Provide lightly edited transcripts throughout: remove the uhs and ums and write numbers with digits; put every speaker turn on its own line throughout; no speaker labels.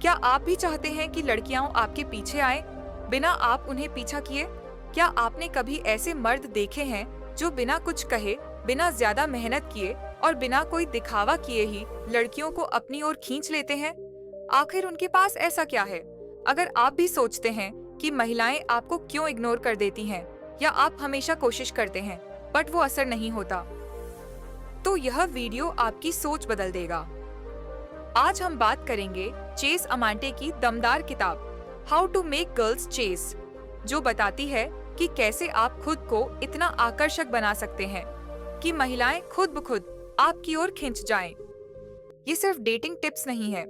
क्या आप भी चाहते हैं कि लड़कियां आपके पीछे आए बिना आप उन्हें पीछा किए? क्या आपने कभी ऐसे मर्द देखे हैं जो बिना कुछ कहे, बिना ज्यादा मेहनत किए और बिना कोई दिखावा किए ही लड़कियों को अपनी ओर खींच लेते हैं? आखिर उनके पास ऐसा क्या है? अगर आप भी सोचते हैं कि महिलाएं आपको क्यों इग्नोर कर देती हैं, या आप हमेशा कोशिश करते हैं बट वो असर नहीं होता, तो यह वीडियो आपकी सोच बदल देगा। आज हम बात करेंगे चेस अमांटे की दमदार किताब how to make girls chase, जो बताती है कि कैसे आप खुद को इतना आकर्षक बना सकते हैं कि महिलाएं खुद ब खुद आपकी ओर खिंच जाएं। ये सिर्फ डेटिंग टिप्स नहीं है,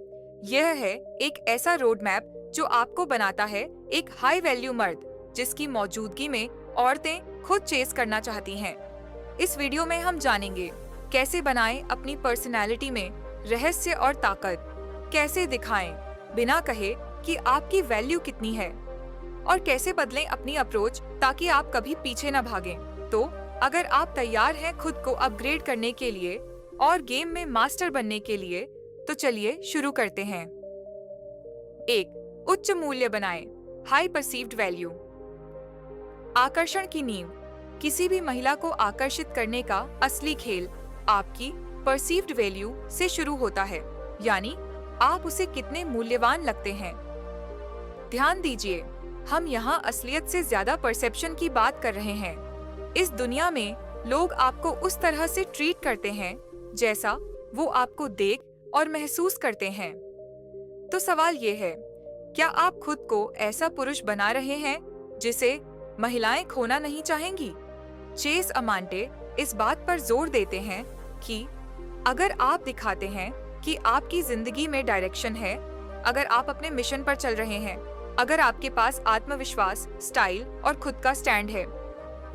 यह है एक ऐसा रोड मैप जो आपको बनाता है एक हाई वैल्यू मर्द जिसकी मौजूदगी में औरतें खुद चेस करना चाहती हैं। इस वीडियो में हम जानेंगे कैसे बनाएं अपनी पर्सनैलिटी में रहस्य और ताकत, कैसे दिखाएं बिना कहे कि आपकी वैल्यू कितनी है, और कैसे बदलें अपनी अप्रोच ताकि आप कभी पीछे न भागें। तो अगर आप तैयार हैं खुद को अपग्रेड करने के लिए और गेम में मास्टर बनने के लिए, तो चलिए शुरू करते हैं। 1. उच्च मूल्य बनाएं, हाई परसीव्ड वैल्यू। आकर्षण की नींव। किसी भी महिला को आकर्षित करने का असली खेल आपकी परसीव्ड वैल्यू से शुरू होता है, यानी आप उसे कितने मूल्यवान लगते हैं। ध्यान दीजिए, हम यहाँ असलियत से ज्यादा परसेप्शन की बात कर रहे हैं। इस दुनिया में लोग आपको उस तरह से ट्रीट करते हैं जैसा वो आपको देख और महसूस करते हैं। तो सवाल ये है, क्या आप खुद को ऐसा पुरुष बना रहे हैं जिसे महिलाएं खोना नहीं चाहेंगी? चेस अमांटे इस बात पर जोर देते हैं कि अगर आप दिखाते हैं कि आपकी जिंदगी में डायरेक्शन है, अगर आप अपने मिशन पर चल रहे हैं, अगर आपके पास आत्मविश्वास, स्टाइल और खुद का स्टैंड है,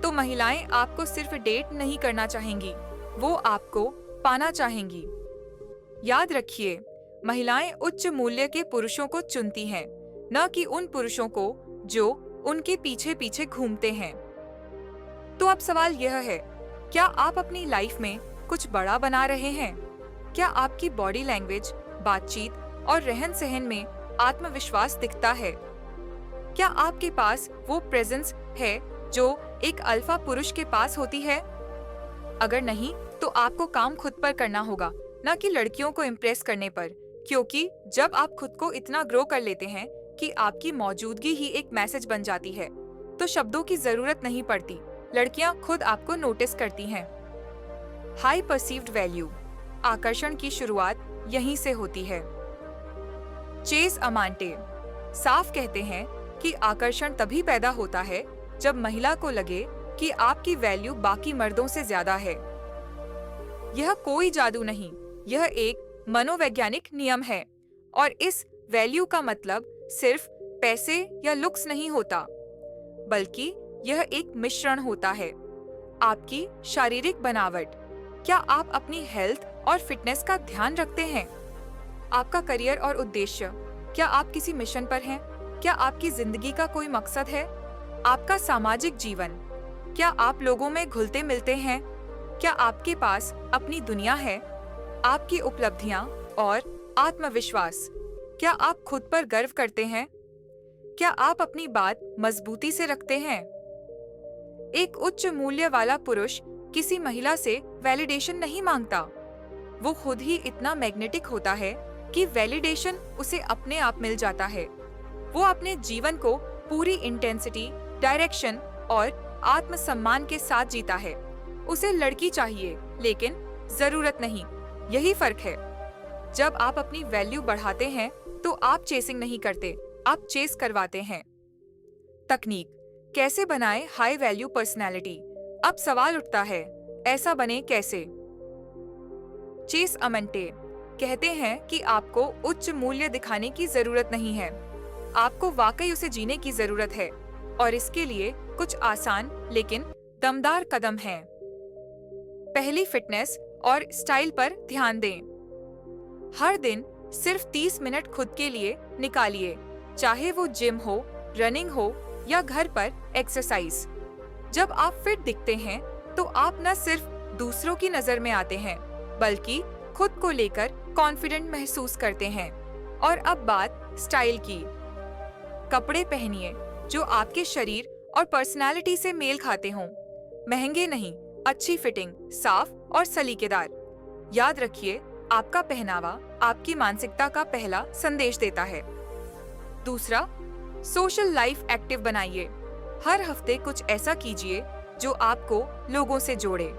तो महिलाएं आपको सिर्फ डेट नहीं करना चाहेंगी, वो आपको पाना चाहेंगी। याद रखिए, महिलाएं उच्च मूल्य के पुरुषों को चुनती हैं, न कि उन पुरुषों को जो उनके पीछे पीछे घूमते हैं। तो अब सवाल यह है, क्या आप अपनी लाइफ में कुछ बड़ा बना रहे हैं? क्या आपकी बॉडी लैंग्वेज, बातचीत और रहन सहन में आत्मविश्वास दिखता है? क्या आपके पास वो प्रेजेंस है जो एक अल्फा पुरुष के पास होती है? अगर नहीं, तो आपको काम खुद पर करना होगा, न कि लड़कियों को इम्प्रेस करने पर, क्योंकि जब आप खुद को इतना ग्रो कर लेते हैं कि आपकी मौजूदगी ही एक मैसेज बन जाती है, तो शब्दों की जरूरत नहीं पड़ती, लड़कियां खुद आपको नोटिस करती हैं। High perceived value. आकर्षण की शुरुआत यहीं से होती है। चेस अमांटे साफ कहते हैं कि आकर्षण तभी पैदा होता है जब महिला को लगे कि आपकी वैल्यू बाकी मर्दों से ज्यादा है। यह कोई जादू नहीं, यह एक मनोवैज्ञानिक नियम है, और इस वैल्यू का मतलब सिर्फ पैसे या लुक्स नहीं होता, बल्कि यह एक मिश्रण होता है। आपकी शारीरिक बनावट। क्या आप अपनी हेल्थ और फिटनेस का ध्यान रखते हैं? आपका करियर और उद्देश्य। क्या आप किसी मिशन पर हैं? क्या आपकी जिंदगी का कोई मकसद है? आपका सामाजिक जीवन। क्या आप लोगों में घुलते मिलते हैं? क्या आपके पास अपनी दुनिया है? आपकी उपलब्धियां और आत्मविश्वास। क्या आप खुद पर गर्व करते हैं? क्या आप अपनी बात मजबूती से रखते हैं? एक उच्च मूल्य वाला पुरुष किसी महिला से वैलिडेशन नहीं मांगता। वो खुद ही इतना मैग्नेटिक होता है कि वैलिडेशन उसे अपने आप मिल जाता है। वो अपने जीवन को पूरी इंटेंसिटी, डायरेक्शन और आत्मसम्मान के साथ जीता है। उसे लड़की चाहिए, लेकिन जरूरत नहीं। यही फर्क है। जब आप अपनी वैल्यू बढ़ाते हैं तो आप चेसिंग नहीं करते, आप चेस करवाते हैं। तकनीक। कैसे बनाएं हाई वैल्यू पर्सनैलिटी? अब सवाल उठता है, ऐसा बने कैसे? चेस अमांटे कहते हैं कि आपको उच्च मूल्य दिखाने की जरूरत नहीं है, आपको वाकई उसे जीने की जरूरत है, और इसके लिए कुछ आसान लेकिन दमदार कदम हैं। पहली, फिटनेस और स्टाइल पर ध्यान दें। हर दिन सिर्फ 30 मिनट खुद के लिए निकालिए, चाहे वो जिम हो, रनिंग हो या घर पर एक्सरसाइज। जब आप फिट दिखते हैं तो आप न सिर्फ दूसरों की नजर में आते हैं, बल्कि खुद को लेकर कॉन्फिडेंट महसूस करते हैं। और अब बात स्टाइल की। कपड़े पहनिए जो आपके शरीर और पर्सनालिटी से मेल खाते हों। महंगे नहीं, अच्छी फिटिंग, साफ और सलीकेदार। याद रखिए, आपका पहनावा आपकी मानसिकता का पहला संदेश देता है। दूसरा, सोशल लाइफ एक्टिव बनाइए। हर हफ्ते कुछ ऐसा कीजिए जो आपको लोगों से जोड़े,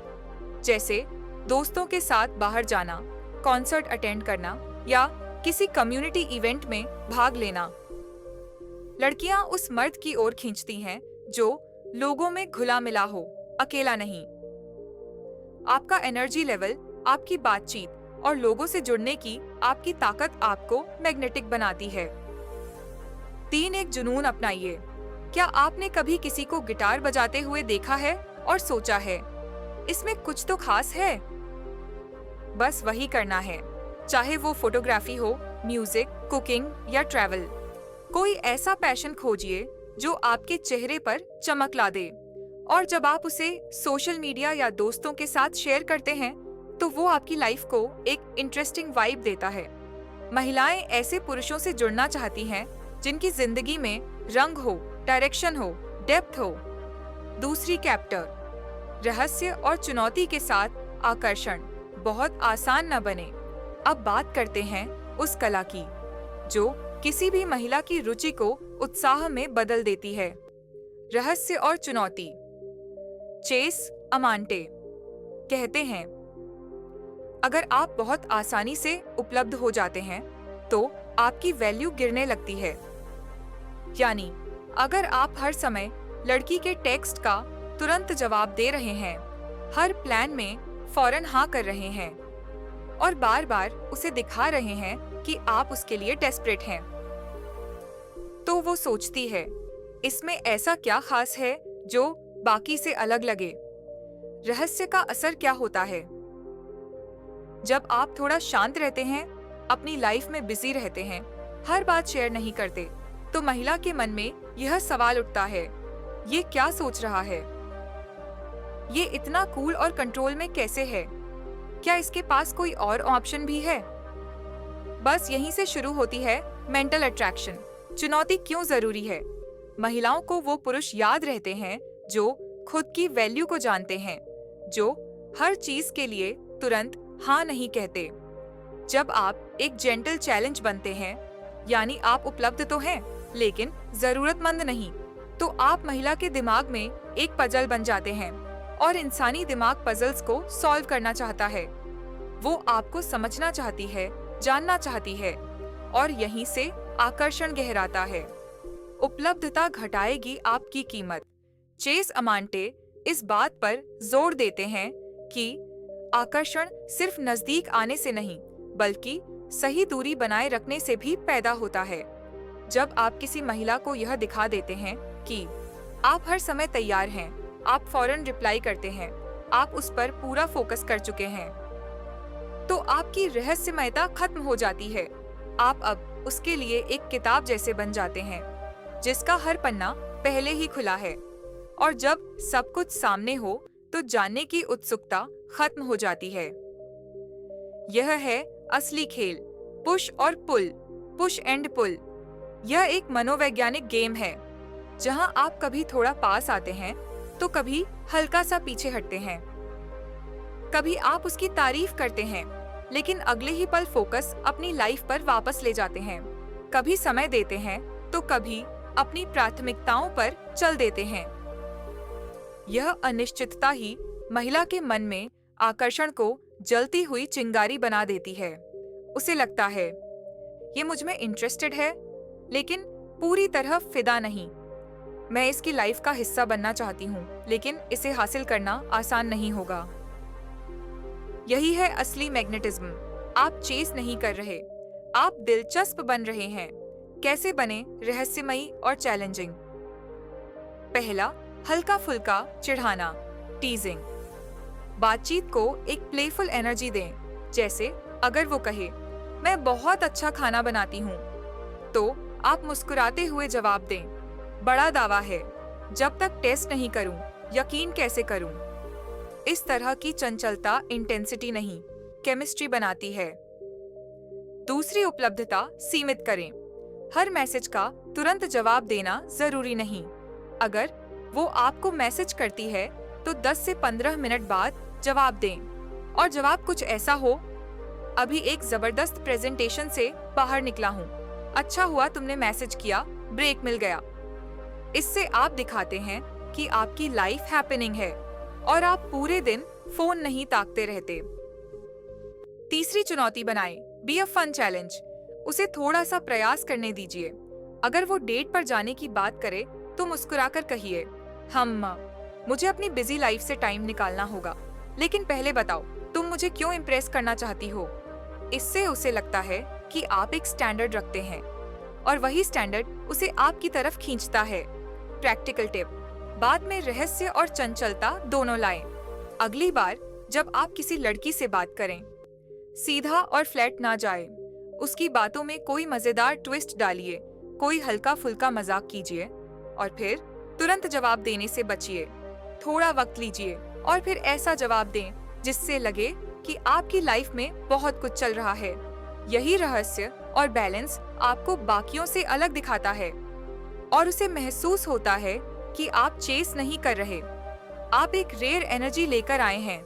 जैसे दोस्तों के साथ बाहर जाना, कॉन्सर्ट अटेंड करना या किसी कम्युनिटी इवेंट में भाग लेना। लड़कियां उस मर्द की ओर खींचती हैं जो लोगों में घुला मिला हो, अकेला नहीं। आपका एनर्जी लेवल, आपकी बातचीत और लोगों से जुड़ने की आपकी ताकत आपको मैग्नेटिक बनाती है। 3, एक जुनून अपनाइए। क्या आपने कभी किसी को गिटार बजाते हुए देखा है और सोचा है, इसमें कुछ तो खास है? बस वही करना है, चाहे वो फोटोग्राफी हो, म्यूजिक, कुकिंग या ट्रैवल। कोई ऐसा पैशन खोजिए जो आपके चेहरे पर चमक ला दे, और जब आप उसे सोशल मीडिया या दोस्तों के साथ शेयर करते हैं तो वो आपकी लाइफ को एक इंटरेस्टिंग वाइब देता है। महिलाएं ऐसे पुरुषों से जुड़ना चाहती हैं जिनकी जिंदगी में रंग हो, डायरेक्शन हो, डेप्थ हो। दूसरी कैप्टर, रहस्य और चुनौती के साथ आकर्षण बहुत आसान न बने। अब बात करते हैं उस कला की जो किसी भी महिला की रुचि को उत्साह में बदल देती है। रहस्य और चुनौती। चेस अमांटे कहते हैं, अगर आप बहुत आसानी से उपलब्ध हो जाते हैं तो आपकी वैल्यू गिरने लगती है। यानी अगर आप हर समय लड़की के टेक्स्ट का तुरंत जवाब दे रहे हैं, हर प्लान में फौरन हाँ कर रहे हैं और बार बार उसे दिखा रहे हैं कि आप उसके लिए डेस्परेट हैं, तो वो सोचती है, इसमें ऐसा क्या खास है जो बाकी से अलग लगे। रहस्य का असर क्या होता है? जब आप थोड़ा शांत रहते हैं, अपनी लाइफ में बिजी रहते हैं, हर बात शेयर नहीं करते, तो महिला के मन में यह सवाल उठता है, ये क्या सोच रहा है? ये इतना कूल और कंट्रोल में कैसे है? क्या इसके पास कोई और ऑप्शन भी है? बस यहीं से शुरू होती है मेंटल अट्रैक्शन। चुनौती क्यों जरूरी है? महिलाओं को वो पुरुष याद रहते हैं जो खुद की वैल्यू को जानते हैं, जो हर चीज के लिए तुरंत हाँ नहीं कहते। जब आप एक जेंटल चैलेंज बनते हैं, यानी आप उपलब्ध तो हैं लेकिन जरूरतमंद नहीं, तो आप महिला के दिमाग में एक पजल बन जाते हैं और इंसानी दिमाग पजल्स को सॉल्व करना चाहता है। वो आपको समझना चाहती है, जानना चाहती है, और यहीं से आकर्षण गहराता है। उपलब्धता घटाएगी आपकी कीमत। चेस अमांटे इस बात पर जोर देते हैं कि आकर्षण सिर्फ नजदीक आने से नहीं, बल्कि सही दूरी बनाए रखने से भी पैदा होता है। जब आप किसी महिला को यह दिखा देते हैं कि आप हर समय तैयार हैं, आप फौरन रिप्लाई करते हैं, आप उस पर पूरा फोकस कर चुके हैं, तो आपकी रहस्यमयता खत्म हो जाती है। आप अब उसके लिए एक किताब जैसे बन जाते हैं जिसका हर पन्ना पहले ही खुला है, और जब सब कुछ सामने हो तो जानने की उत्सुकता खत्म हो जाती है। यह है असली खेल, पुश और पुल, पुश एंड पुल। यह एक मनोवैज्ञानिक गेम है जहां आप कभी थोड़ा पास आते हैं तो कभी हल्का सा पीछे हटते हैं। कभी आप उसकी तारीफ करते हैं लेकिन अगले ही पल फोकस अपनी लाइफ पर वापस ले जाते हैं। कभी समय देते हैं तो कभी अपनी प्राथमिकताओं पर चल देते हैं। यह अनिश्चितता ही महिला के मन में आकर्षण को जलती हुई चिंगारी बना देती है। उसे लगता है, ये मुझ में इंटरेस्टेड है लेकिन पूरी तरह फिदा नहीं। मैं इसकी लाइफ का हिस्सा बनना चाहती हूँ, लेकिन इसे हासिल करना आसान नहीं होगा। यही है असली मैग्नेटिज्म। आप चेस नहीं कर रहे, आप दिलचस्प बन रहे हैं। कैसे बने रहस्यमयी और चैलेंजिंग? पहला, हल्का फुल्का चिढ़ाना, टीजिंग। बातचीत को एक प्लेफुल एनर्जी दें। जैसे अगर वो कहे, मैं बहुत अच्छा खाना बनाती हूँ, तो आप मुस्कुराते हुए जवाब दें, बड़ा दावा है, जब तक टेस्ट नहीं करूं, यकीन कैसे करूं? इस तरह की चंचलता इंटेंसिटी नहीं, केमिस्ट्री बनाती है। दूसरी, उपलब्धता सीमित करें। हर मैसेज का तुरंत जवाब देना जरूरी नहीं। अगर वो आपको मैसेज करती है तो 10 से 15 मिनट बाद जवाब दें। और जवाब कुछ ऐसा हो, अभी एक जबरदस्त प्रेजेंटेशन से बाहर निकला हूँ, अच्छा हुआ तुमने मैसेज किया, ब्रेक मिल गया। इससे आप दिखाते हैं कि आपकी लाइफ हैपनिंग है और आप पूरे दिन फोन नहीं ताकते रहते। तीसरी चुनौती बनाएं, बी अ फन चैलेंज। उसे थोड़ा सा प्रयास करने दीजिए। अगर वो डेट पर जाने की बात करे तो मुस्कुराकर कहिए, मुझे अपनी बिजी लाइफ से टाइम निकालना होगा, लेकिन पहले बताओ तुम मुझे क्यों इम्प्रेस करना चाहती हो। इससे उसे लगता है कि आप एक स्टैंडर्ड रखते हैं और वही स्टैंडर्ड उसे आपकी तरफ खींचता है। प्रैक्टिकल टिप, बाद में रहस्य और चंचलता दोनों लाएं। अगली बार जब आप किसी लड़की से बात करें, सीधा और फ्लैट ना जाए। उसकी बातों में कोई मजेदार ट्विस्ट डालिए, कोई हल्का फुल्का मजाक कीजिए और फिर तुरंत जवाब देने से बचिए। थोड़ा वक्त लीजिए और फिर ऐसा जवाब दें जिससे लगे कि आपकी लाइफ में बहुत कुछ चल रहा है। यही रहस्य और बैलेंस आपको बाकियों से अलग दिखाता है और उसे महसूस होता है कि आप चेस नहीं कर रहे, आप एक रेयर एनर्जी लेकर आए हैं।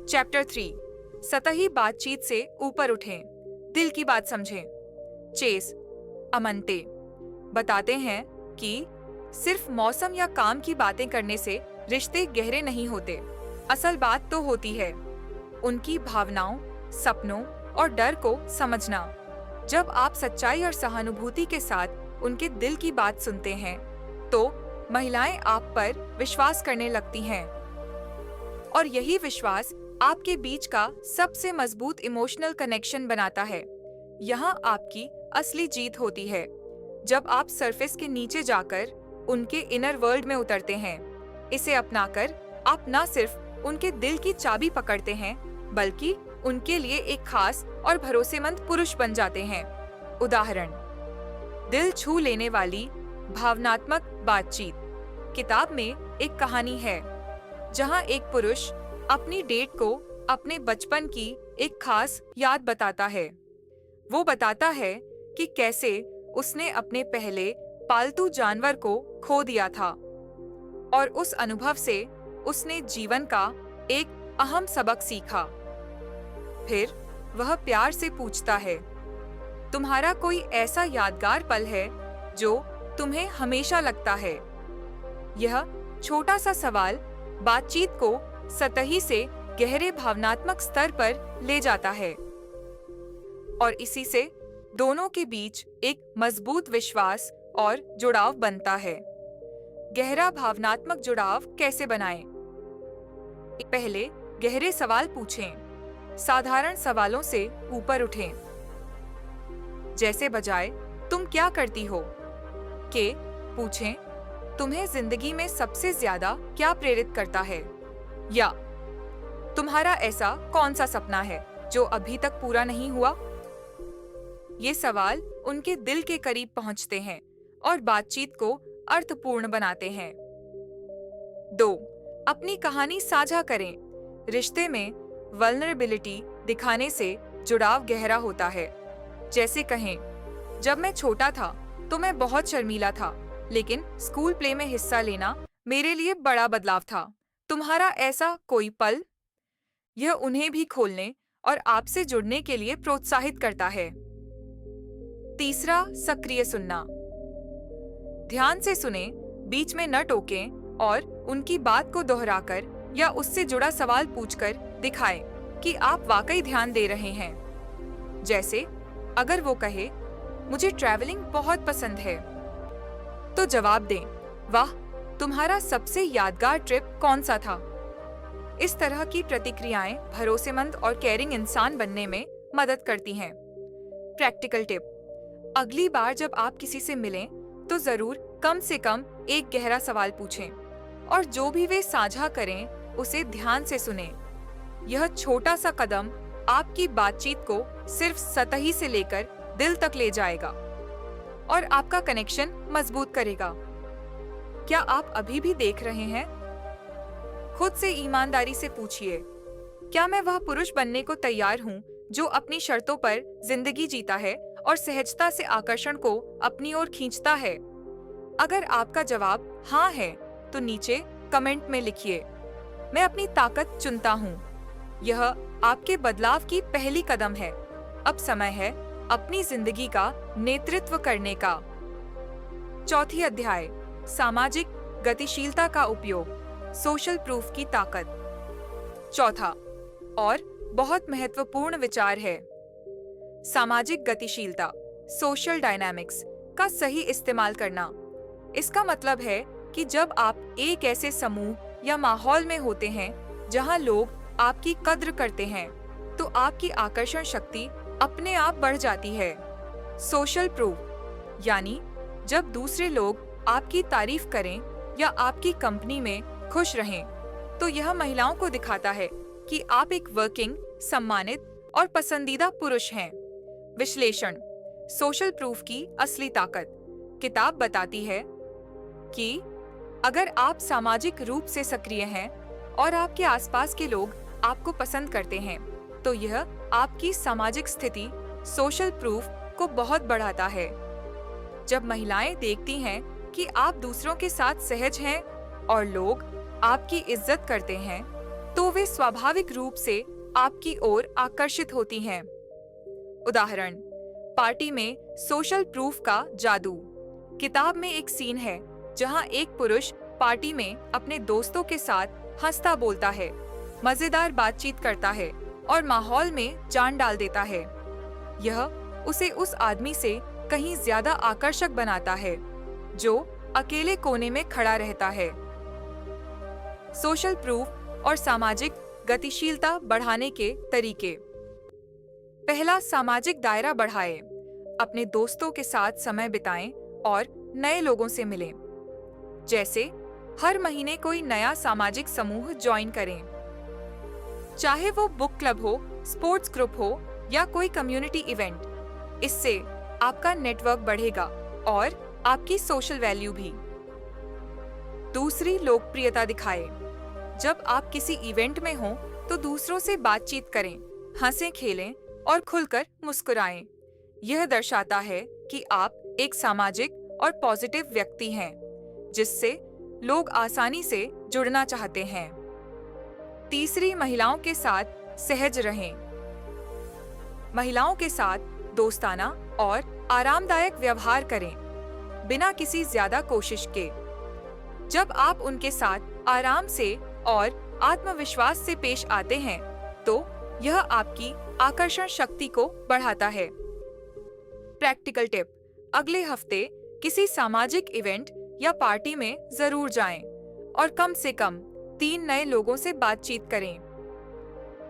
चैप्टर 3, सतही बातचीत से ऊपर उठें, दिल की बात समझें। चेस अमनते बताते हैं कि सिर्फ मौसम या काम की बातें करने से रिश्ते गहरे नहीं होते। असल बात तो होती है उनकी भावनाओं, सपनों और डर को समझना। जब आप सच्चाई और सहानुभूति के साथ उनके दिल की बात सुनते हैं तो महिलाएं आप पर विश्वास करने लगती हैं और यही विश्वास आपके बीच का सबसे मजबूत इमोशनल कनेक्शन बनाता है। यहाँ आपकी असली जीत होती है जब आप सरफेस के नीचे जाकर उनके इनर वर्ल्ड में उतरते हैं। इसे अपनाकर आप न सिर्फ उनके दिल की चाबी पकड़ते हैं बल्कि उनके लिए एक खास और भरोसेमंद पुरुष बन जाते हैं। उदाहरण, दिल छू लेने वाली भावनात्मक बातचीत। किताब में एक कहानी है जहां एक पुरुष अपनी डेट को अपने बचपन की एक खास याद बताता है। वो बताता है कि कैसे उसने अपने पहले पालतू जानवर को खो दिया था और उस अनुभव से उसने जीवन का एक अहम सबक सीखा। फिर वह प्यार से पूछता है, तुम्हारा कोई ऐसा यादगार पल है जो तुम्हें हमेशा लगता है? यह छोटा सा सवाल बातचीत को सतही से गहरे भावनात्मक स्तर पर ले जाता है और इसी से दोनों के बीच एक मजबूत विश्वास और जुड़ाव बनता है। गहरा भावनात्मक जुड़ाव कैसे बनाएं? पहले गहरे सवाल पूछें। साधारण सवालों से ऊपर उठें, जैसे बजाय तुम क्या करती हो के पूछें, तुम्हें जिंदगी में सबसे ज्यादा क्या प्रेरित करता है? या तुम्हारा ऐसा कौन सा सपना है जो अभी तक पूरा नहीं हुआ? ये सवाल उनके दिल के करीब पहुंचते हैं और बातचीत को अर्थपूर्ण बनाते हैं। 2. अपनी कहानी साझा करें। रिश्ते में वल्नरेबिलिटी दिखाने से जुड़ाव गहरा होता है। जैसे कहें, जब मैं छोटा था तो मैं बहुत शर्मीला था, लेकिन स्कूल प्ले में हिस्सा लेना मेरे लिए बड़ा बदलाव था। तुम्हारा ऐसा कोई पल? यह उन्हें भी खोलने और आपसे जुड़ने के लिए प्रोत्साहित करता है। 3. सक्रिय सुनना। ध्यान से सुने, बीच में न टोकें और उनकी बात को दोहराकर या उससे जुड़ा सवाल पूछकर दिखाएं कि आप वाकई ध्यान दे रहे हैं। जैसे अगर वो कहे, मुझे ट्रैवलिंग बहुत पसंद है, तो जवाब दें, वाह, तुम्हारा सबसे यादगार ट्रिप कौन सा था? इस तरह की प्रतिक्रियाएं भरोसेमंद और केयरिंग इंसान बनने में मदद करती हैं। प्रैक्टिकल टिप, अगली बार जब आप किसी से मिलें तो जरूर कम से कम एक गहरा सवाल पूछें और जो भी वे साझा करें उसे ध्यान से सुनें। यह छोटा सा कदम आपकी बातचीत को सिर्फ सतही से लेकर दिल तक ले जाएगा और आपका कनेक्शन मजबूत करेगा। क्या आप अभी भी देख रहे हैं? खुद से ईमानदारी से पूछिए, क्या मैं वह पुरुष बनने को तैयार हूँ जो अपनी शर्तों पर जिंदगी जीता है और सहजता से आकर्षण को अपनी ओर खींचता है। अगर आपका जवाब हाँ है, तो नीचे कमेंट में लिखिए, मैं अपनी ताकत चुनता हूँ। यह आपके बदलाव की पहली कदम है। अब समय है अपनी जिंदगी का नेतृत्व करने का। चौथी अध्याय, सामाजिक गतिशीलता का उपयोग, सोशल प्रूफ की ताकत। चौथा और बहुत महत्वपूर्ण विचार है सामाजिक गतिशीलता, सोशल डायनामिक्स का सही इस्तेमाल करना। इसका मतलब है कि जब आप एक ऐसे समूह या माहौल में होते हैं जहां लोग आपकी कद्र करते हैं, तो आपकी आकर्षण शक्ति अपने आप बढ़ जाती है। सोशल प्रूफ यानी जब दूसरे लोग आपकी तारीफ करें या आपकी कंपनी में खुश रहें, तो यह महिलाओं को दिखाता है कि आप एक वर्किंग, सम्मानित और पसंदीदा पुरुष हैं। विश्लेषण, सोशल प्रूफ की असली ताकत। किताब बताती है कि अगर आप सामाजिक रूप से सक्रिय हैं और आपके आसपास के लोग आपको पसंद करते हैं, तो यह आपकी सामाजिक स्थिति, सोशल प्रूफ को बहुत बढ़ाता है। जब महिलाएं देखती हैं कि आप दूसरों के साथ सहज हैं और लोग आपकी इज्जत करते हैं, तो वे स्वाभाविक रूप से आपकी ओर आकर्षित होती हैं। उदाहरण, पार्टी में सोशल प्रूफ का जादू। किताब में एक सीन है जहां एक पुरुष पार्टी में अपने दोस्तों के साथ हंसता बोलता है, मजेदार बातचीत करता है और माहौल में जान डाल देता है। यह उसे उस आदमी से कहीं ज्यादा आकर्षक बनाता है जो अकेले कोने में खड़ा रहता है। सोशल प्रूफ और सामाजिक गतिशीलता बढ़ाने के तरीके। पहला, सामाजिक दायरा बढ़ाएं। अपने दोस्तों के साथ समय बिताएं और नए लोगों से मिलें। जैसे हर महीने कोई नया सामाजिक समूह ज्वाइन करें, चाहे वो बुक क्लब हो, स्पोर्ट्स ग्रुप हो या कोई कम्युनिटी इवेंट। इससे आपका नेटवर्क बढ़ेगा और आपकी सोशल वैल्यू भी। दूसरी, लोकप्रियता दिखाएं। जब आप किसी इवेंट में हो तो दूसरों से बातचीत करें, हंसें खेलें और खुलकर मुस्कुराएं। यह दर्शाता है कि आप एक सामाजिक और पॉजिटिव व्यक्ति हैं, जिससे लोग आसानी से जुड़ना चाहते हैं। तीसरी, महिलाओं के साथ सहज रहें। महिलाओं के साथ दोस्ताना और आरामदायक व्यवहार करें, बिना किसी ज्यादा कोशिश के। जब आप उनके साथ आराम से और आत्मविश्वास से पेश आते हैं, तो यह आपकी आकर्षण शक्ति को बढ़ाता है। प्रैक्टिकल टिप, अगले हफ्ते किसी सामाजिक इवेंट या पार्टी में जरूर जाएं और कम से कम 3 नए लोगों से बातचीत करें।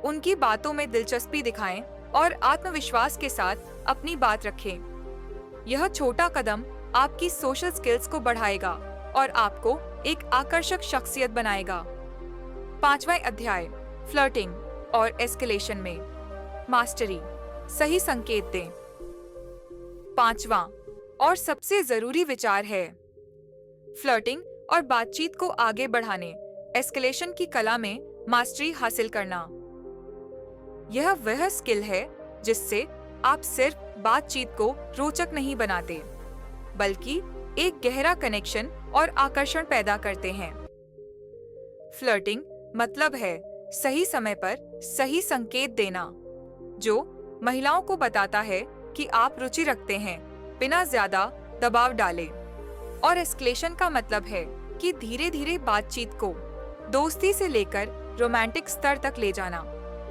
उनकी बातों में दिलचस्पी दिखाएं और आत्मविश्वास के साथ अपनी बात रखें। यह छोटा कदम आपकी सोशल स्किल्स को बढ़ाएगा और आपको एक आकर्षक शख्सियत बनाएगा। 5वां अध्याय, फ्लर्टिंग और एस्केलेशन में मास्टरी, सही संकेत दें। 5वां और सबसे जरूरी विचार है फ्लर्टिंग और बातचीत को आगे बढ़ाने, एस्केलेशन की कला में मास्टरी हासिल करना। यह वह स्किल है जिससे आप सिर्फ बातचीत को रोचक नहीं बनाते, बल्कि एक गहरा कनेक्शन और आकर्षण पैदा करते हैं। फ्लर्टिंग मतलब है सही समय पर सही संकेत देना, जो महिलाओं को बताता है कि आप रुचि रखते हैं, बिना ज्यादा दबाव डाले। और एस्केलेशन का मतलब है कि धीरे धीरे बातचीत को दोस्ती से लेकर रोमांटिक स्तर तक ले जाना,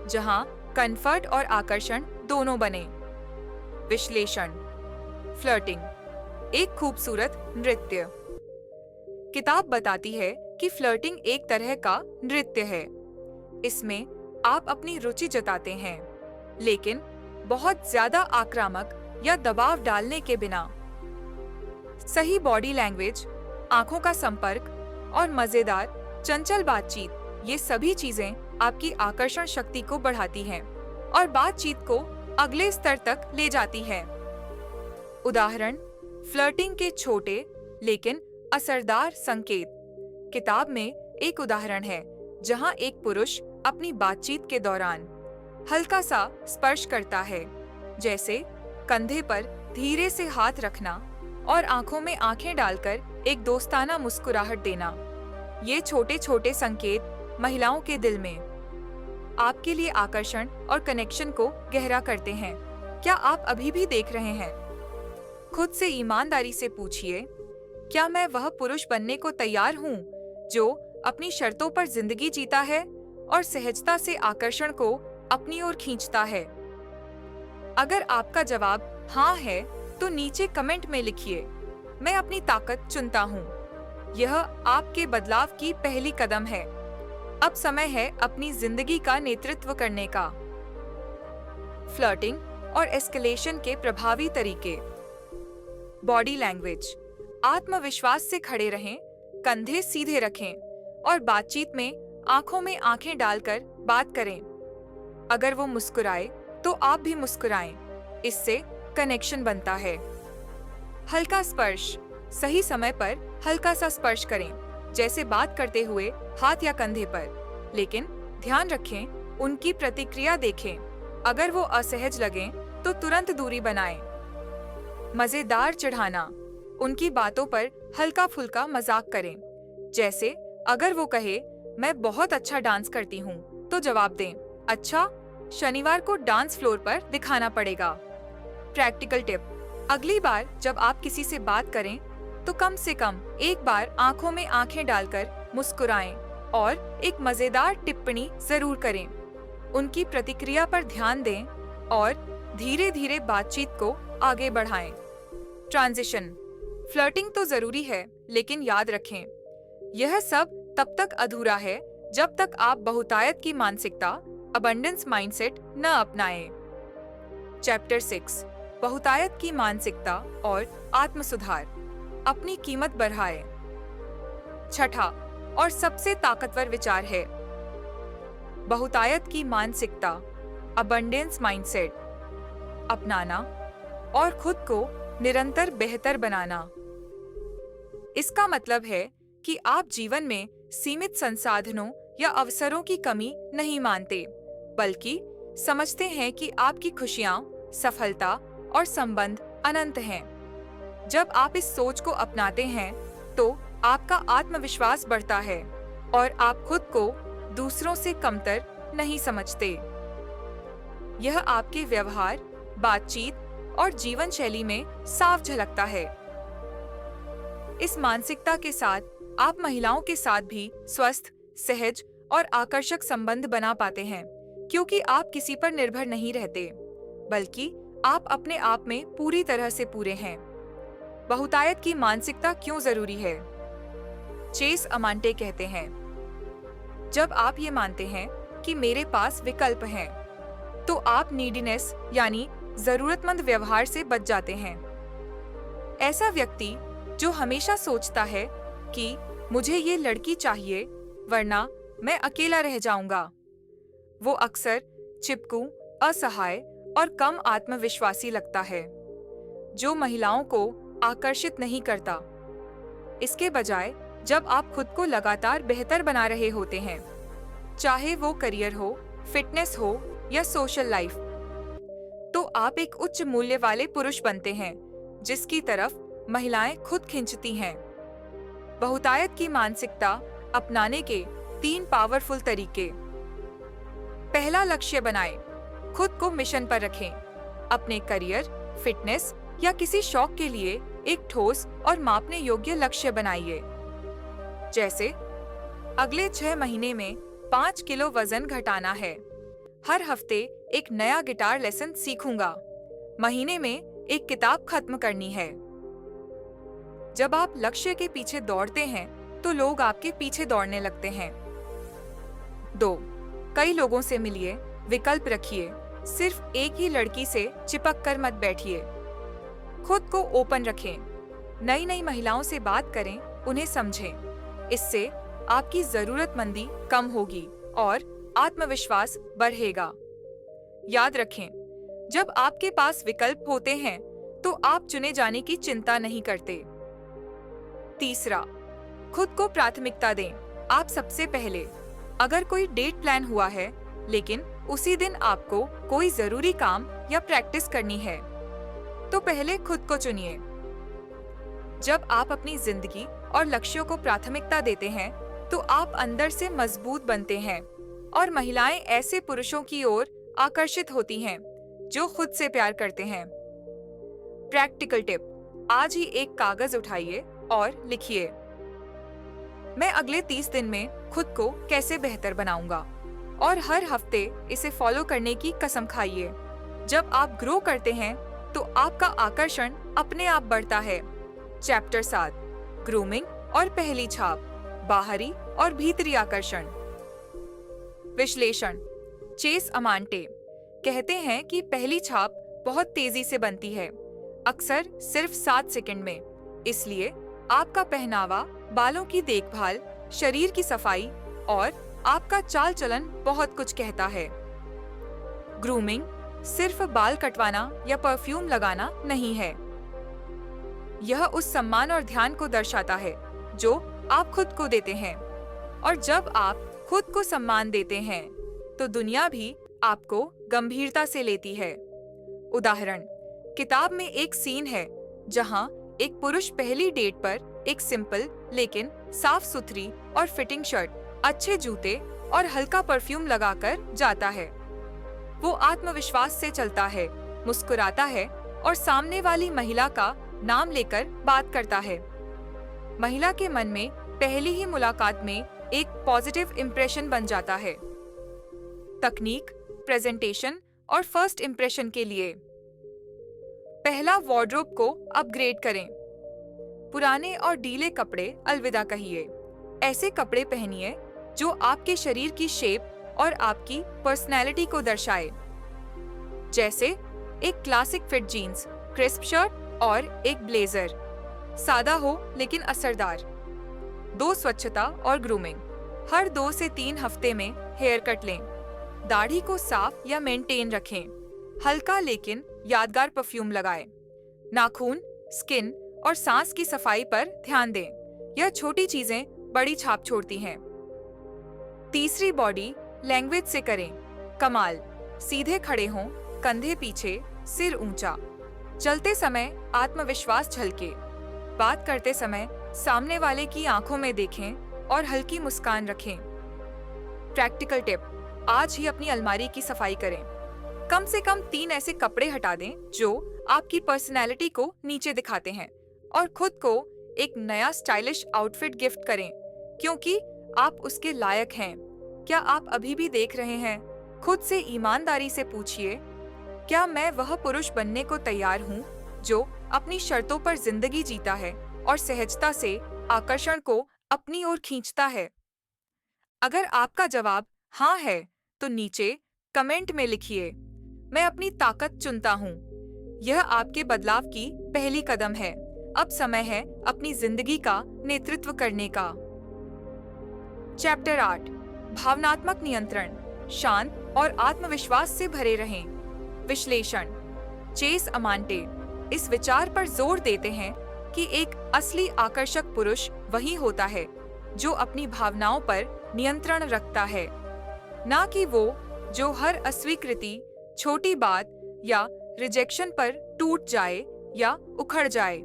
जहां कंफर्ट और आकर्षण दोनों बने। विश्लेषण, फ्लर्टिंग एक खूबसूरत नृत्य। किताब बताती है कि फ्लर्टिंग एक तरह का नृत्य है। इसमें आप अपनी रुचि जताते हैं, लेकिन बहुत ज्यादा आक्रामक या दबाव डालने के बिना। सही बॉडी लैंग्वेज, आंखों का संपर्क और मजेदार चंचल बातचीत, ये सभी चीजें आपकी आकर्षण शक्ति को बढ़ाती हैं और बातचीत को अगले स्तर तक ले जाती है। उदाहरण, फ्लर्टिंग के छोटे लेकिन असरदार संकेत। किताब में एक उदाहरण है जहां एक पुरुष अपनी बातचीत के दौरान हल्का सा स्पर्श करता है, जैसे कंधे पर धीरे से हाथ रखना और आंखों में आंखें डालकर एक दोस्ताना मुस्कुराहट देना। ये छोटे छोटे संकेत महिलाओं के दिल में आपके लिए आकर्षण और कनेक्शन को गहरा करते हैं। क्या आप अभी भी देख रहे हैं? खुद से ईमानदारी से पूछिए, क्या मैं वह पुरुष बनने को तैयार हूँ जो अपनी शर्तों पर जिंदगी जीता है और सहजता से आकर्षण को अपनी ओर खींचता है? अगर आपका जवाब हाँ है, तो नीचे कमेंट में लिखिए, मैं अपनी ताकत चुनता हूँ। यह आपके बदलाव की पहली कदम है। अब समय है अपनी जिंदगी का नेतृत्व करने का। फ्लर्टिंग और एस्केलेशन के प्रभावी तरीके। Body language. आत्मविश्वास से खड़े रहें, कंधे सीधे रखें और बातचीत में आंखों में आंखें डालकर बात करें। अगर वो मुस्कुराए तो आप भी मुस्कुराएं, इससे कनेक्शन बनता है। हल्का स्पर्श। सही समय पर हल्का सा स्पर्श करें, जैसे बात करते हुए हाथ या कंधे पर, लेकिन ध्यान रखें उनकी प्रतिक्रिया देखें। अगर वो असहज लगें तो तुरंत दूरी बनाएं। मजेदार चढ़ाना। उनकी बातों पर हल्का फुल्का मजाक करें, जैसे अगर वो कहे मैं बहुत अच्छा डांस करती हूँ, तो जवाब दें, अच्छा, शनिवार को डांस फ्लोर पर दिखाना पड़ेगा। Practical tip. अगली बार जब आप किसी से बात करें तो कम से कम एक बार आंखों में आंखें डालकर मुस्कुराएं और एक मजेदार टिप्पणी जरूर करें। उनकी प्रतिक्रिया पर ध्यान दें और धीरे धीरे बातचीत को आगे बढ़ाएं। ट्रांजिशन। फ्लर्टिंग तो जरूरी है, लेकिन याद रखें, यह सब तब तक अधूरा है जब तक आप बहुतायत की मानसिकता, अबंडेंस माइंडसेट न अपनाएं। चैप्टर 6। बहुतायत की मानसिकता और आत्म सुधार। अपनी कीमत बढ़ाएं। छठा और सबसे ताकतवर विचार है बहुतायत की मानसिकता, अबंडेंस माइंडसेट अपनाना और खुद को निरंतर बेहतर बनाना। इसका मतलब है कि आप जीवन में सीमित संसाधनों या अवसरों की कमी नहीं मानते, बल्कि समझते हैं कि आपकी खुशियां, सफलता और संबंध अनंत हैं। जब आप इस सोच को अपनाते हैं, तो आपका आत्मविश्वास बढ़ता है और आप खुद को दूसरों से कमतर नहीं समझते। यह आपके व्यवहार, बातचीत और जीवन शैली में साफ झलकता है। इस मानसिकता के साथ आप महिलाओं के साथ भी स्वस्थ, सहज और आकर्षक संबंध बना पाते हैं, क्योंकि आप किसी पर निर्भर नहीं रहते, बल्कि आप अपने आप में पूरी तरह से पूरे हैं। बहुतायत की मानसिकता क्यों जरूरी है? चेस अमांटे कहते हैं, जब आप ये मानते हैं कि मेरे पास विकल्प हैं, तो आप नीडीनेस यानी जरूरतमंद व्यवहार से बच जाते हैं। ऐसा व्यक्ति जो हमेशा सोचता है कि मुझे ये लड़की चाहिए वरना मैं अकेला रह जाऊंगा, वो अक्सर चिपकू, असहाय और कम आत्मविश्वासी लगता है, जो महिलाओं को आकर्षित नहीं करता। इसके बजाय जब आप खुद को लगातार बेहतर बना रहे होते हैं, चाहे वो करियर हो, फिटनेस हो या सोशल लाइफ, तो आप एक उच्च मूल्य वाले पुरुष बनते हैं, जिसकी तरफ महिलाएं खुद खींचती हैं। बहुतायत की मानसिकता अपनाने के 3 पावरफुल तरीके। पहला, लक्ष्य बनाएं। खुद को मिशन पर रखें। अपने करियर, फिटनेस या किसी शौक के लिए एक ठोस और मापने योग्य लक्ष्य बनाइए। जैसे अगले 6 महीने में 5 किलो वजन घटाना है, हर हफ्ते एक नया गिटार लेसन सीखूंगा, महीने में एक किताब खत्म करनी है। जब आप लक्ष्य के पीछे दौड़ते हैं, तो लोग आपके पीछे दौड़ने लगते हैं। 2, कई लोगों से मिलिए, विकल्प रखिए, सिर्फ एक ही लड़की से चिपक कर मत बैठिए। खुद को ओपन रखें, नई नई महिलाओं से बात करें, उन्हें समझें। इससे आपकी जरूरतमंदी कम होगी और आत्मविश्वास बढ़ेगा। याद रखें, जब आपके पास विकल्प होते हैं, तो आप चुने जाने की चिंता नहीं करते। तीसरा, खुद को प्राथमिकता दें। आप सबसे पहले, अगर कोई डेट प्लान हुआ है, लेकिन उसी दिन आपको कोई जरूरी काम या प्रैक्टिस करनी है, तो पहले खुद को चुनिए। जब आप अपनी जिंदगी और लक्ष्यों को प्राथमिकता देते हैं, तो आप अंदर से मजबूत बनते हैं और महिलाएं ऐसे पुरुषों की ओर आकर्षित होती हैं जो खुद से प्यार करते हैं। प्रैक्टिकल टिप, आज ही एक कागज उठाइए और लिखिए, मैं अगले 30 दिन में खुद को कैसे बेहतर बनाऊंगा, और हर हफ्ते इसे फॉलो करने की कसम खाइए। जब आप ग्रो करते हैं तो आपका आकर्षण अपने आप बढ़ता है। चैप्टर 7, ग्रूमिंग और पहली छाप, बाहरी और भीतरी आकर्षण। विश्लेषण, चेस अमांटे कहते हैं कि पहली छाप बहुत तेजी से बनती है, अक्सर सिर्फ 7 सेकंड में। इसलिए आपका पहनावा, बालों की देखभाल, शरीर की सफाई और आपका चाल चलन बहुत कुछ कहता है। ग्रूमिंग सिर्फ बाल कटवाना या परफ्यूम लगाना नहीं है। यह उस सम्मान और ध्यान को दर्शाता है जो आप खुद को देते हैं, और जब आप खुद को सम्मान देते हैं तो दुनिया भी आपको गंभीरता से लेती है। उदाहरण, किताब में एक सीन है जहां एक पुरुष पहली डेट पर एक सिंपल लेकिन साफ सुथरी और फिटिंग शर्ट, अच्छे जूते और हल्का परफ्यूम लगाकर जाता है। वो आत्मविश्वास से चलता है, मुस्कुराता है और सामने वाली महिला का नाम लेकर बात करता है। महिला के मन में पहली ही मुलाकात में एक पॉजिटिव इंप्रेशन बन जाता है। तकनीक, प्रेजेंटेशन और फर्स्ट इंप्रेशन के लिए। पहला, वार्डरोब को अपग्रेड करें। पुराने और ढीले कपड़े अलविदा कहिए। ऐसे कपड़े पहनिए जो आपके शरीर की शेप और आपकी पर्सनैलिटी को दर्शाए, जैसे एक classic fit jeans, crisp shirt और एक ब्लेजर। सादा हो लेकिन असरदार। 2, स्वच्छता और ग्रूमिंग। हर 2 से 3 हफ्ते में हेयर कट लें। दाढ़ी को साफ या मेंटेन रखें। हल्का लेकिन यादगार परफ्यूम लगाएं। नाखून, स्किन और सांस की सफाई पर ध्यान दें। यह छोटी चीजें बड़ी छाप छोड़ती हैं। तीसरी, बॉडी लैंग्वेज से करें कमाल। सीधे खड़े हों, कंधे पीछे, सिर ऊंचा। चलते समय आत्मविश्वास झलके। बात करते समय सामने वाले की आंखों में देखें और हल्की मुस्कान रखें। प्रैक्टिकल टिप, आज ही अपनी अलमारी की सफाई करें। कम से कम 3 ऐसे कपड़े हटा दें जो आपकी पर्सनैलिटी को नीचे दिखाते हैं, और खुद को एक नया स्टाइलिश आउटफिट गिफ्ट करें, क्योंकि आप उसके लायक हैं। क्या आप अभी भी देख रहे हैं? खुद से ईमानदारी से पूछिए, क्या मैं वह पुरुष बनने को तैयार हूँ जो अपनी शर्तों पर जिंदगी जीता है और सहजता से आकर्षण को अपनी ओर खींचता है? अगर आपका जवाब हाँ है, तो नीचे कमेंट में लिखिए, मैं अपनी ताकत चुनता हूँ। यह आपके बदलाव की पहली कदम है। अब समय है अपनी जिंदगी का नेतृत्व करने का। चैप्टर 8, भावनात्मक नियंत्रण। शांत और आत्मविश्वास से भरे रहें। विश्लेषण, चेस अमांटे इस विचार पर जोर देते हैं कि एक असली आकर्षक पुरुष वही होता है जो अपनी भावनाओं पर नियंत्रण रखता है, ना कि वो जो हर अस्वीकृति, छोटी बात या रिजेक्शन पर टूट जाए या उखड़ जाए।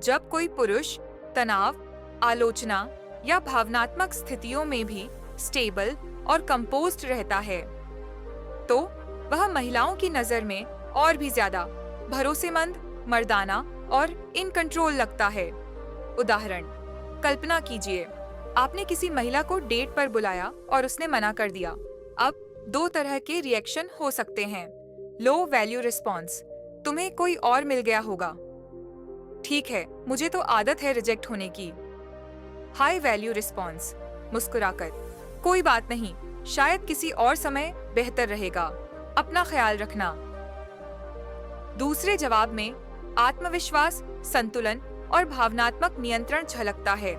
जब कोई पुरुष तनाव, आलोचना या भावनात्मक स्थितियों में भी स्टेबल और कंपोज्ड रहता है, तो वह महिलाओं की नजर में और भी ज्यादा भरोसेमंद, मर्दाना और इन कंट्रोल लगता है। उदाहरण, कल्पना कीजिए, आपने किसी महिला को डेट पर बुलाया और उसने मना कर दिया। अब 2 तरह के रिएक्शन हो सकते हैं। लो वैल्यू रिस्पॉन्स, तुम्हें कोई और मिल गया होगा, ठीक है, मुझे तो आदत है रिजेक्ट होने की। हाई वैल्यू रिस्पॉन्स, मुस्कुराकर, कोई बात नहीं, शायद किसी और समय बेहतर रहेगा, अपना ख्याल रखना। दूसरे जवाब में आत्मविश्वास, संतुलन और भावनात्मक नियंत्रण झलकता है।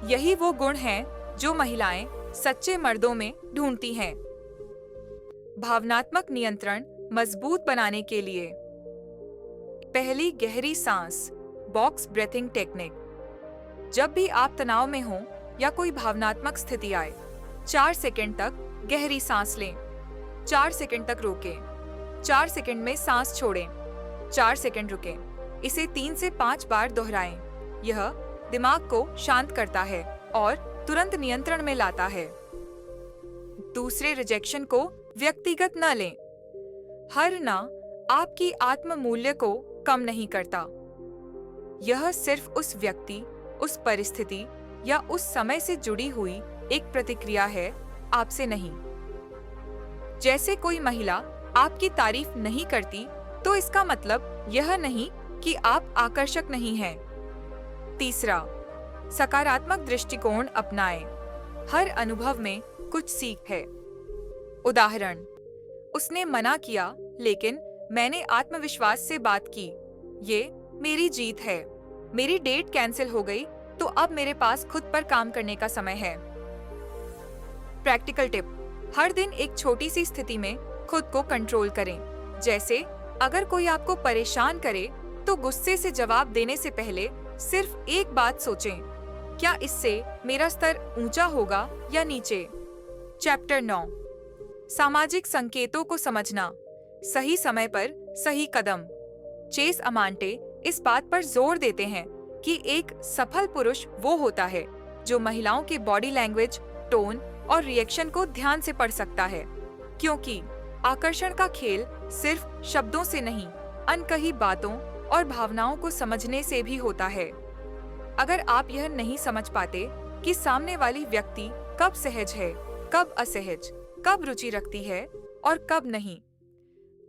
यही वो गुण हैं जो महिलाएं सच्चे मर्दों में ढूंढती हैं। भावनात्मक नियंत्रण मजबूत बनाने के लिए पहली, गहरी सांस, बॉक्स ब्रेथिंग टेक्निक। जब भी आप तनाव में हों या कोई भावनात्मक स्थिति आए, 4 सेकंड तक गहरी सांस लें 4 सेकंड तक रोकें। 4 सेकंड में सांस छोड़ें। 4 सेकंड रुकें। इसे 3 से 5 बार दोहराएं। यह दिमाग को शांत करता है और तुरंत नियंत्रण में लाता है। दूसरे रिजेक्शन को व्यक्तिगत न लें। हर ना आपकी आत्म मूल्य को कम नहीं करता। यह सिर्फ उस व्यक्ति, उस परिस्थिति या उस समय से जुड़ी हुई एक प्रतिक्रिया है, आपसे नहीं। जैसे कोई महिला आपकी तारीफ नहीं करती, तो इसका मतलब यह नहीं कि आप आकर्षक नहीं हैं। तीसरा, सकारात्मक दृष्टिकोण अपनाएं। हर अनुभव में कुछ सीख है। उदाहरण, उसने मना किया, लेकिन मैंने आत्मविश्वास से बात की। ये मेरी जीत है। मेरी डेट कैंसिल हो गई, तो अब मेरे पास खुद पर काम करने का समय है। प्रैक्टिकल टिप: हर दिन एक छोटी सी स्थिति में खुद को कंट्रोल करें। जैसे अगर कोई आपको परेशान करे, तो गुस्से से जवाब देने से पहले सिर्फ एक बात सोचें, क्या इससे मेरा स्तर ऊंचा होगा या नीचे? चैप्टर 9, सामाजिक संकेतों को समझना। सही समय पर सही कदम। चेस अमांटे इस बात पर जोर देते हैं कि एक सफल पुरुष वो होता है जो महिलाओं की बॉडी लैंग्वेज, टोन और रिएक्शन को ध्यान से पढ़ सकता है, क्योंकि आकर्षण का खेल सिर्फ शब्दों से नहीं, अनकही बातों और भावनाओं को समझने से भी होता है। अगर आप यह नहीं समझ पाते कि सामने वाली व्यक्ति कब सहज है, कब असहज, कब रुचि रखती है और कब नहीं,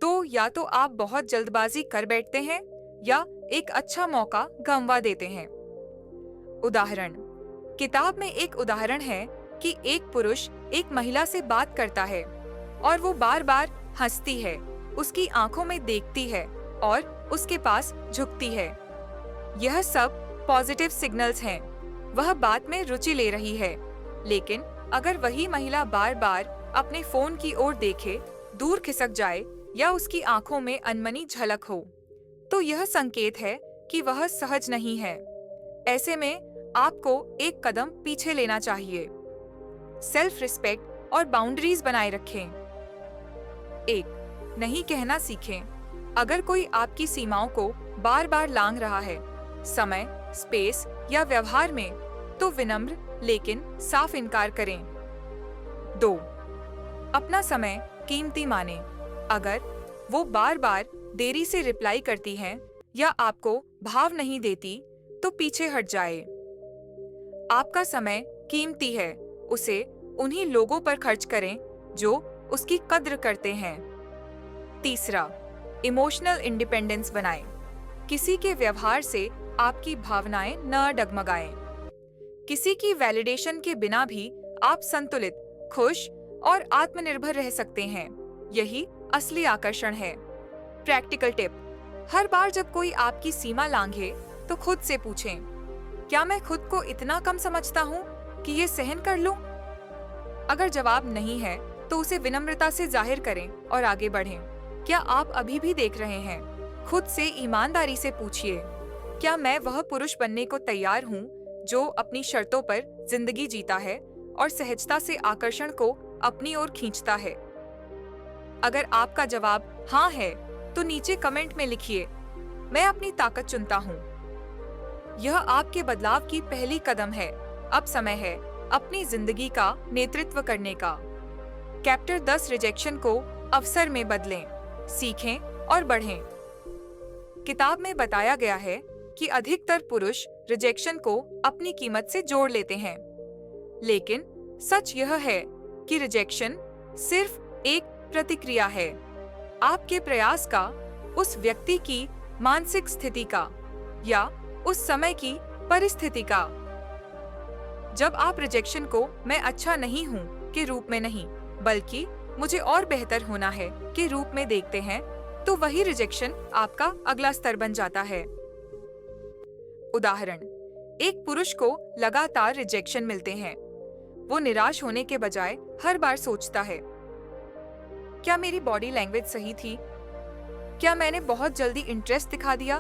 तो या तो आप बहुत जल्दबाजी कर बैठते हैं या एक अच्छा मौका गंवा देते हैं। उदाहरण: किताब में एक उदाहरण है कि एक पुरुष एक महिला से बात करता है और वो बार बार हंसती है, उसकी आंखों में देखती है और उसके पास झुकती है। यह सब पॉजिटिव सिग्नल्स हैं। वह बात में रुचि ले रही है। लेकिन अगर वही महिला बार बार अपने फोन की ओर देखे, दूर खिसक जाए या उसकी आंखों में अनमनी झलक हो, तो यह संकेत है कि वह सहज नहीं है। ऐसे में आपको एक कदम पीछे लेना चाहिए। सेल्फ रिस्पेक्ट और बाउंड्रीज बनाए रखें। 1. नहीं कहना सीखें। अगर कोई आपकी सीमाओं को बार बार लांघ रहा है, समय, स्पेस या व्यवहार में, तो विनम्र लेकिन साफ इनकार करें। 2. अपना समय कीमती माने। अगर वो बार बार देरी से रिप्लाई करती हैं या आपको भाव नहीं देती, तो पीछे हट जाए। आपका समय कीमती है, उसे उन्हीं लोगों पर खर्च करें जो उसकी कद्र करते हैं। 3. इमोशनल इंडिपेंडेंस बनाएं। किसी के व्यवहार से आपकी भावनाएं न डगमगाएं। किसी की वैलिडेशन के बिना भी आप संतुलित, खुश और आत्मनिर्भर रह सकते हैं। यही असली आकर्षण है। प्रैक्टिकल टिप: हर बार जब कोई आपकी सीमा लांघे, तो खुद से पूछें, क्या मैं खुद को इतना कम समझता हूँ कि ये सहन कर लूं? अगर जवाब नहीं है, तो उसे विनम्रता से जाहिर करें और आगे बढ़ें। क्या आप अभी भी देख रहे हैं? खुद से ईमानदारी से पूछिए, क्या मैं वह पुरुष बनने को तैयार हूँ जो अपनी शर्तों पर जिंदगी जीता है और सहजता से आकर्षण को अपनी ओर खींचता है? अगर आपका जवाब हाँ है, तो नीचे कमेंट में लिखिए, मैं अपनी ताकत चुनता हूँ। यह आपके बदलाव की पहली कदम है। अब समय है अपनी जिंदगी का नेतृत्व करने का। चैप्टर 10 रिजेक्शन को अवसर में बदलें, सीखें और बढ़ें। किताब में बताया गया है कि अधिकतर पुरुष रिजेक्शन को अपनी कीमत से जोड़ लेते हैं, लेकिन सच यह है कि रिजेक्शन सिर्फ एक प्रतिक्रिया है, आपके प्रयास का, उस व्यक्ति की मानसिक स्थिति का या उस समय की परिस्थिति का। जब आप रिजेक्शन को मैं अच्छा नहीं हूँ के रूप में नहीं, बल्कि मुझे और बेहतर होना है के रूप में देखते हैं, तो वही रिजेक्शन आपका अगला स्तर बन जाता है। उदाहरण: एक पुरुष को लगातार रिजेक्शन मिलते हैं। वो निराश होने के बजाय हर बार सोचता है, क्या मेरी बॉडी लैंग्वेज सही थी? क्या मैंने बहुत जल्दी इंटरेस्ट दिखा दिया?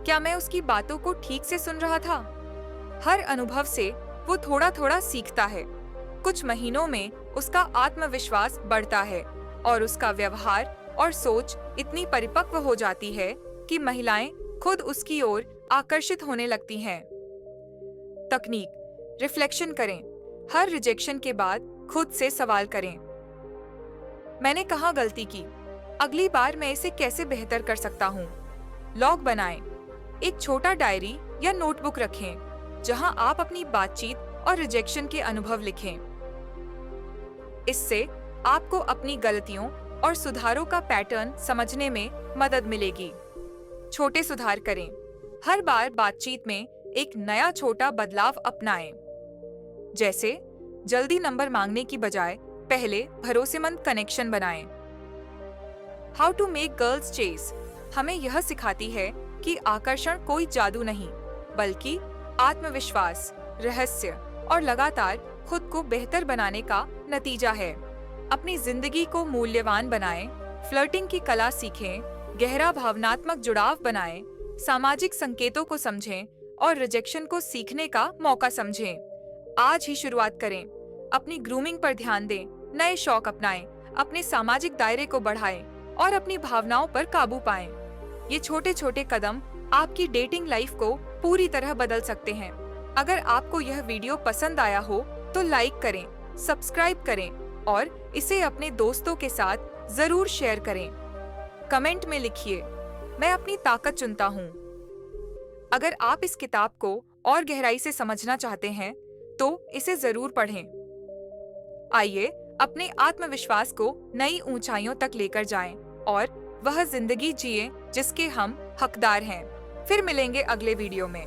क्या मैं उसकी बातों को ठीक से सुन रहा था? हर अनुभव से वो थोड़ा थोड़ा सीखता है। कुछ महीनों में उसका आत्मविश्वास बढ़ता है और उसका व्यवहार और सोच इतनी परिपक्व हो जाती है कि महिलाएं खुद उसकी ओर आकर्षित होने लगती हैं। तकनीक, रिफ्लेक्शन करें। हर रिजेक्शन के बाद खुद से सवाल करें, मैंने कहाँ गलती की? अगली बार मैं इसे कैसे बेहतर कर सकता हूँ? लॉग बनाएं। एक छोटा डायरी या नोटबुक रखें जहां आप अपनी बातचीत और रिजेक्शन के अनुभव लिखें। इससे आपको अपनी गलतियों और सुधारों का पैटर्न समझने में मदद मिलेगी। छोटे सुधार करें। हर बार बातचीत में एक नया छोटा बदलाव अपनाएं। जैसे जल्दी नंबर मांगने की बजाय पहले भरोसेमंद कनेक्शन बनाएं। How to make girls chase हमें यह सिखाती है कि आकर्षण कोई जादू नहीं, बल्कि आत्मविश्वास, रहस्य और लगातार खुद को बेहतर बनाने का नतीजा है। अपनी जिंदगी को मूल्यवान बनाएं, फ्लर्टिंग की कला सीखें, गहरा भावनात्मक जुड़ाव बनाएं, सामाजिक संकेतों को समझें और रिजेक्शन को सीखने का मौका समझें। आज ही शुरुआत करें। अपनी ग्रूमिंग पर ध्यान दें, नए शौक अपनाएं, अपने सामाजिक दायरे को बढ़ाएं और अपनी भावनाओं पर काबू पाएं। ये छोटे छोटे कदम आपकी डेटिंग लाइफ को पूरी तरह बदल सकते हैं। अगर आपको यह वीडियो पसंद आया हो तो लाइक करें, सब्सक्राइब करें और इसे अपने दोस्तों के साथ जरूर शेयर करें। कमेंट में लिखिए, मैं अपनी ताकत चुनता हूँ। अगर आप इस किताब को और गहराई से समझना चाहते हैं तो इसे जरूर पढ़ें। आइए अपने आत्मविश्वास को नई ऊंचाइयों तक लेकर जाएं और वह जिंदगी जिए जिसके हम हकदार हैं। फिर मिलेंगे अगले वीडियो में।